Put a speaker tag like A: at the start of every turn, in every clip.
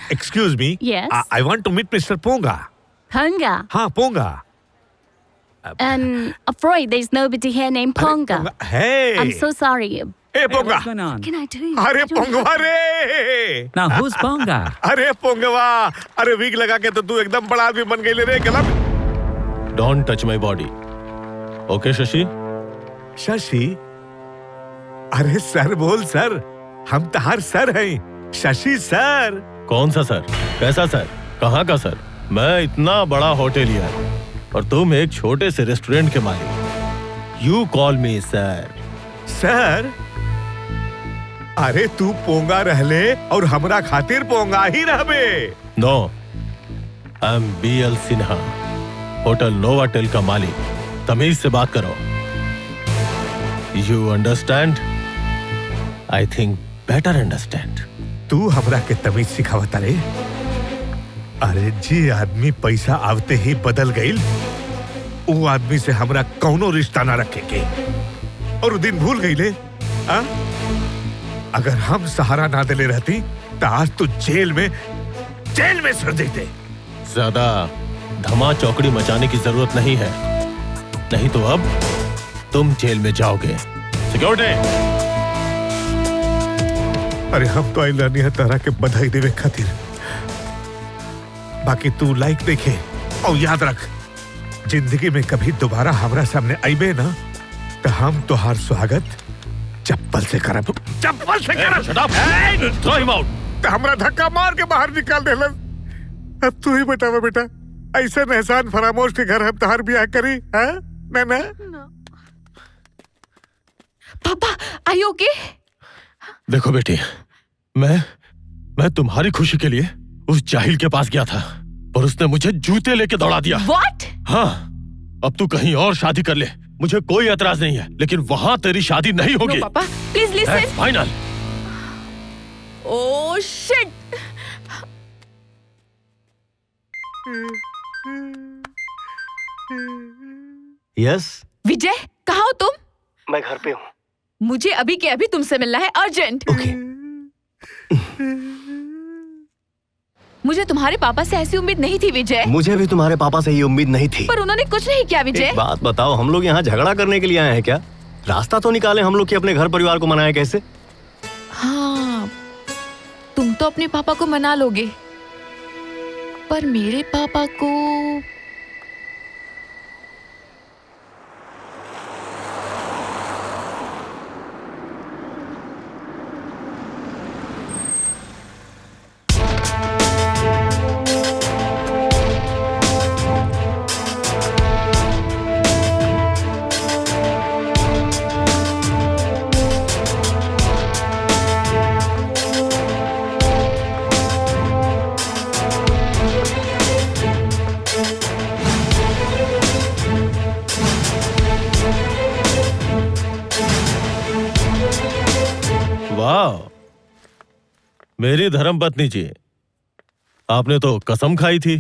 A: Excuse me.
B: Yes.
A: I want to meet Mr. Ponga.
B: Ponga.
A: हाँ, Ponga.
B: Afraid there's nobody here named Ponga.
A: Hey.
B: I'm so sorry.
A: Hey, Ponga.
C: What's going on?
B: Can I do?
A: अरे पोंगवा रे
C: Now who's Ponga?
A: अरे पोंगवा अरे week लगा के तो तू एकदम बड़ा आदमी बन गई ले रे गलत
D: Don't touch my body. Okay, Shashi?
A: Shashi अरे सर बोल सर हम तहार सर हैं शशि सर
D: कौन सा सर? कैसा सर? कहाँ का सर? मैं इतना बड़ा होटेलियर और तुम एक छोटे से रेस्टोरेंट के मालिक। You call me sir.
A: Sir अरे तू पोंगा रहले और हमरा खातिर पोंगा ही रहबे
D: No. I'm BL Sinha, hotel Novotel का मालिक। तमीज से बात करो। You understand? I think better understand.
A: तू हमरा के तमीज सिखावता रे अरे जी आदमी पैसा आवते ही बदल गईल वो आदमी से हमरा कौनो रिश्ता ना रखे के और वो दिन भूल गई ले आ? अगर हम सहारा ना दिले रहती तो आज तू जेल में सड़ देते
D: ज्यादा धमा चौकड़ी मचाने की जरूरत नहीं है, नहीं तो अब तुम जेल में जाओगे। सिक्योरिटी।
A: अरे हम तो आइला नहीं तारा के बधाई देवे खातिर बाकी तू लाइक देखे और याद रख जिंदगी में कभी दोबारा हमरा सामने आईबे ना तो हम तोहार स्वागत चप्पल से करब चप्पल से करब
D: Shut up! Throw him out!
A: तो हमरा धक्का मार के बाहर निकाल देलन अब तू ही बतावा बेटा ऐसा एहसान फरामोश के घर हम तोहार ब्याह करी हैं ना
B: Papa, are you okay?
D: देखो बेटी, मैं तुम्हारी खुशी के लिए उस जाहिल के पास गया था और उसने मुझे जूते लेके दौड़ा दिया।
B: What?
D: हाँ, अब तू कहीं और शादी कर ले, मुझे कोई एतराज नहीं है, लेकिन वहां तेरी शादी नहीं होगी।
B: No, Papa. Please listen.
D: Final.
B: Oh shit!
E: Yes
B: Vijay, कहाँ हो तुम?
E: मैं घर पे हूँ।
B: मुझे अभी के अभी तुमसे मिलना है, अर्जेंट।
E: ओके
B: मुझे तुम्हारे पापा से ऐसी उम्मीद नहीं थी विजय।
E: मुझे भी तुम्हारे पापा से ये उम्मीद नहीं थी।
B: पर उन्होंने कुछ नहीं किया विजय।
E: एक बात बताओ, हम लोग यहाँ झगड़ा करने के लिए आए हैं क्या? रास्ता तो निकाले हम लोग कि अपने घर परिवार को मनाए कैसे?
B: हाँ, तुम तो अपने पापा को मना लोगे, पर मेरे पापा को
D: वाह, मेरी धर्मपत्नी जी, आपने तो कसम खाई थी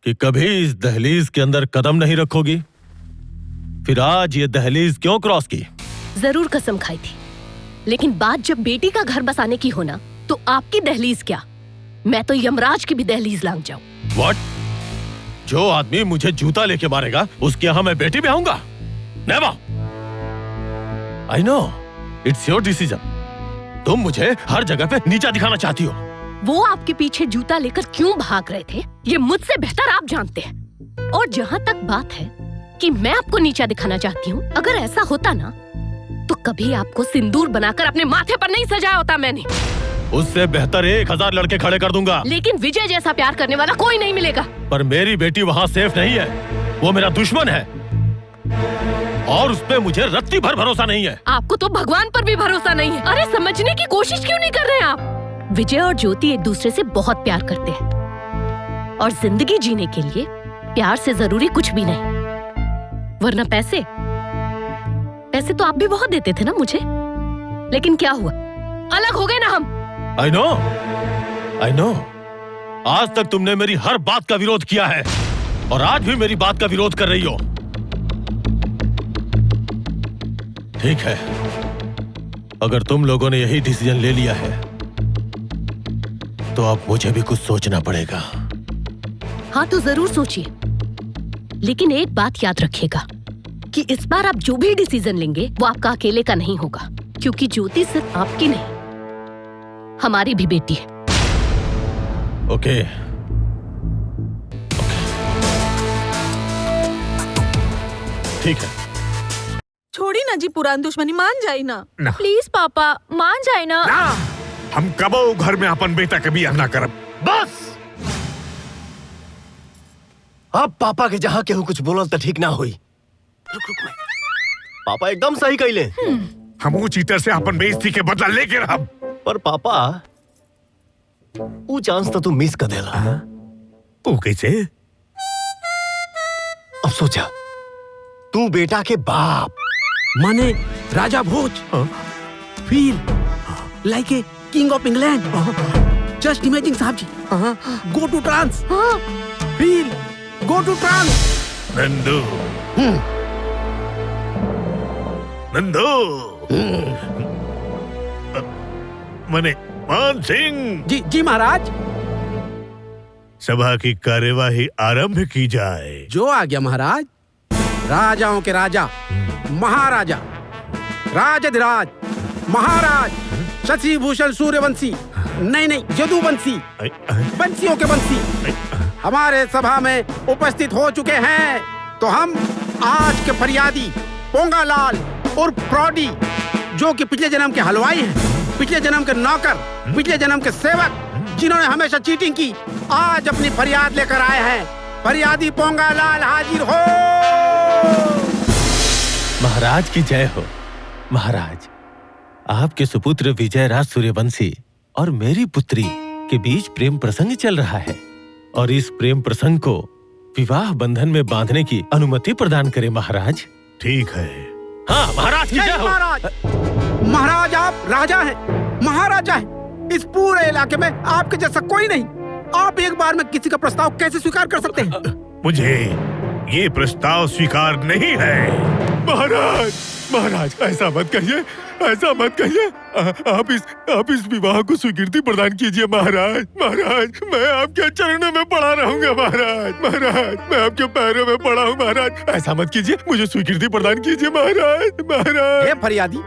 D: कि कभी इस दहलीज के अंदर कदम नहीं रखोगी, फिर आज ये दहलीज क्यों क्रॉस की?
F: जरूर कसम खाई थी, लेकिन बात जब बेटी का घर बसाने की हो ना, तो आपकी दहलीज क्या, मैं तो यमराज की भी दहलीज लांग जाऊं।
D: What? जो आदमी मुझे जूता लेके मारेगा उसके यहाँ मैं बेटी भी आऊंगा? Never! I know, it's your decision. तुम मुझे हर जगह पे नीचा दिखाना चाहती हो।
F: वो आपके पीछे जूता लेकर क्यों भाग रहे थे, ये मुझसे बेहतर आप जानते हैं। और जहाँ तक बात है कि मैं आपको नीचा दिखाना चाहती हूँ, अगर ऐसा होता ना, तो कभी आपको सिंदूर बनाकर अपने माथे पर नहीं सजाया होता मैंने।
D: उससे बेहतर 1000 लड़के खड़े कर दूंगा।
F: लेकिन विजय जैसा प्यार करने वाला कोई नहीं मिलेगा।
D: पर मेरी बेटी वहाँ सेफ नहीं है, वो मेरा दुश्मन है और उस पे मुझे रत्ती भर भरोसा नहीं है।
F: आपको तो भगवान पर भी भरोसा नहीं है। अरे समझने की कोशिश क्यों नहीं कर रहे हैं आप? विजय और ज्योति एक दूसरे से बहुत प्यार करते हैं और जिंदगी जीने के लिए प्यार से जरूरी कुछ भी नहीं, वरना पैसे तो आप भी बहुत देते थे ना मुझे। लेकिन क्या हुआ, अलग हो गए ना हम।
D: I know. आज तक तुमने मेरी हर बात का विरोध किया है और आज भी मेरी बात का विरोध कर रही हो। ठीक है, अगर तुम लोगों ने यही डिसीजन ले लिया है तो अब मुझे भी कुछ सोचना पड़ेगा।
F: हाँ तो जरूर सोचिए, लेकिन एक बात याद रखिएगा कि इस बार आप जो भी डिसीजन लेंगे वो आपका अकेले का नहीं होगा, क्योंकि ज्योति सिर्फ आपकी नहीं, हमारी भी बेटी है।
D: ओके। ठीक है।
C: छोड़ी ना जी, पुरानी दुश्मनी मान जाई ना।
A: ना,
B: प्लीज पापा मान जाए ना।
A: ना, हम कबो घर में अपन बेटा के बियाह ना करब।
E: बस अब पापा के जहाँ केहू कुछ बोलल तो ठीक ना हुई। रुक मैं। पापा एकदम सही कहले।
A: हम चीटर से अपन बेइज्जती के बदला लेके रहब।
E: पर पापा वो चांस तो तू मिस कर देला।
A: वो कैसे?
E: अब सोचा, तू बेटा के बाप
G: माने Raja Bhoj, feel like a king of England. Just imagine साहब जी, go to trance, feel go to trance.
A: Nandu, Nandu, मने मान सिंह।
G: जी महाराज।
A: सभा की कार्यवाही आरंभ की जाए।
G: जो आ गया महाराज। राजाओं के राजा, महाराजा, राजाधिराज, महाराज शशिभूषण सूर्यवंशी, नहीं यदुवंशी, वंशियों के वंशी हमारे सभा में उपस्थित हो चुके हैं। तो हम आज के फरियादी पोंगालाल और फ्रॉडी, जो कि पिछले जन्म के हलवाई हैं, पिछले जन्म के नौकर, पिछले जन्म के सेवक, जिन्होंने हमेशा चीटिंग की, आज अपनी फरियाद लेकर आए हैं। फरियादी पोंगालाल हाजिर हो।
D: महाराज की जय हो। महाराज, आपके सुपुत्र विजयराज सूर्यवंशी और मेरी पुत्री के बीच प्रेम प्रसंग चल रहा है, और इस प्रेम प्रसंग को विवाह बंधन में बांधने की अनुमति प्रदान करें महाराज।
A: ठीक है।
D: हाँ महाराज की जय हो।
G: महाराज, महाराज आप राजा हैं, महाराजा हैं। इस पूरे इलाके में आपके जैसा कोई नहीं। आप एक बार में किसी का प्रस्ताव कैसे स्वीकार कर सकते हैं?
A: मुझे ये प्रस्ताव स्वीकार नहीं है।
H: महाराज, महाराज ऐसा मत कहिए, ऐसा मत कहिए। आप इस विवाह को स्वीकृति प्रदान कीजिए महाराज। महाराज, मैं आपके चरणों में पड़ा रहूंगा महाराज। महाराज, मैं आपके पैरों में पड़ा हूँ महाराज। ऐसा मत कीजिए, मुझे स्वीकृति प्रदान कीजिए महाराज। महाराज।
G: हे फरियादी,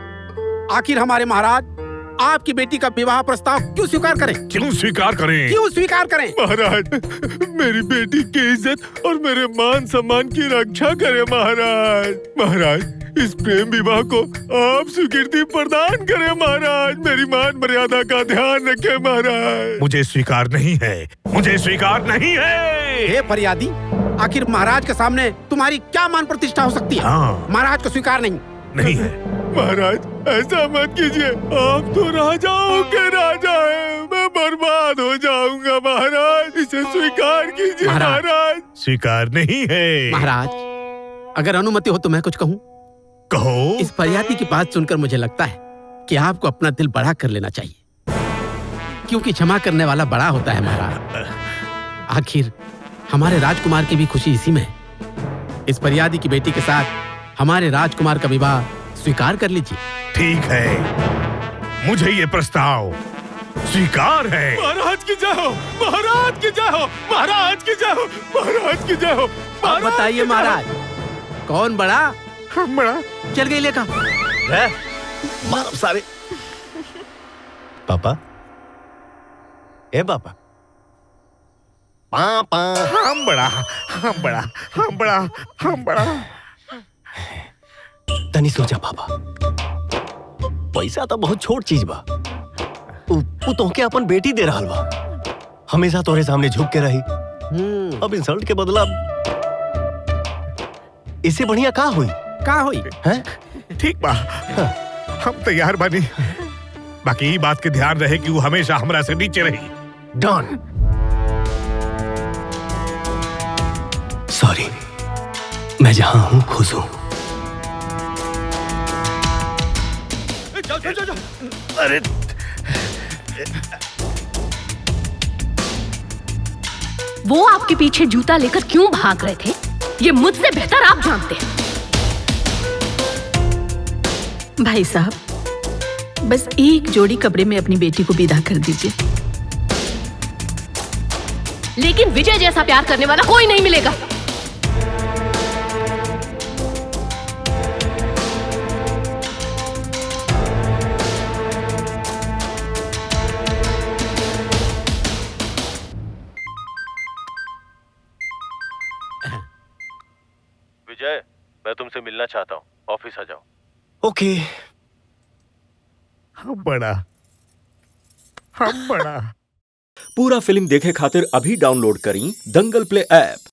G: आखिर हमारे महाराज आपकी बेटी का विवाह प्रस्ताव क्यों स्वीकार करें?
A: क्यों स्वीकार करें?
G: क्यों स्वीकार करें?
H: महाराज, मेरी बेटी की इज्जत और मेरे मान सम्मान की रक्षा करें महाराज। महाराज, इस प्रेम विवाह को आप स्वीकृति प्रदान करें महाराज। मेरी मान मर्यादा का ध्यान रखें महाराज।
A: मुझे स्वीकार नहीं है, मुझे स्वीकार नहीं है।
G: हे फरियादी, आखिर महाराज के सामने तुम्हारी क्या मान प्रतिष्ठा हो सकती है?
A: हाँ।
G: महाराज को स्वीकार नहीं
A: है।
H: महाराज, ऐसा मत कीजिए। आप तो राजाओं के राजा हैं, मैं बर्बाद हो जाऊंगा महाराज। इसे स्वीकार कीजिए महाराज।
A: स्वीकार नहीं है।
G: महाराज, अगर अनुमति हो तो मैं कुछ कहूँ?
A: कहो।
G: इस फरियादी की बात सुनकर मुझे लगता है कि आपको अपना दिल बड़ा कर लेना चाहिए, क्योंकि क्षमा करने वाला बड़ा होता है महाराज। आखिर हमारे राजकुमार की भी खुशी इसी में है। इस फरियादी की बेटी के साथ हमारे राजकुमार का विवाह स्वीकार कर लीजिए।
A: ठीक है, मुझे ये प्रस्ताव स्वीकार है।
H: महाराज की जय हो, महाराज की जय हो, महाराज की जय हो, महाराज की जय हो।
G: आप बताइए महाराज, कौन बड़ा?
A: हम बड़ा।
G: चल गई लेका।
E: मारो सारे। पापा, ए पापा, पापा।
A: हम बड़ा, हम बड़ा, हम बड़ा, हम बड़ा।
E: तनी सोचा पापा, पैसा तो बहुत छोट चीज बा। उ तोहके अपन बेटी दे रहल बा, हमेशा तोरे सामने झुक के रही। अब इंसल्ट के बदला इससे बढ़िया का हुई? हैं?
A: ठीक बा, हम तैयार बानी। बाकी ये बात के ध्यान रहे कि वो हमेशा हमरा से नीचे रही।
E: डन। सॉरी, मैं जहां हूं खुश हूं।
A: अरे
F: वो आपके पीछे जूता लेकर क्यों भाग रहे थे, ये मुझसे बेहतर आप जानते हैं।
C: भाई साहब, बस एक जोड़ी कपड़े में अपनी बेटी को विदा कर दीजिए।
F: लेकिन विजय जैसा प्यार करने वाला कोई नहीं मिलेगा।
D: विजय, मैं तुमसे मिलना चाहता हूँ, ऑफिस आ जाओ।
E: ओके।
A: हम बड़ा
I: पूरा फिल्म देखे खातिर अभी डाउनलोड करी दंगल प्ले ऐप।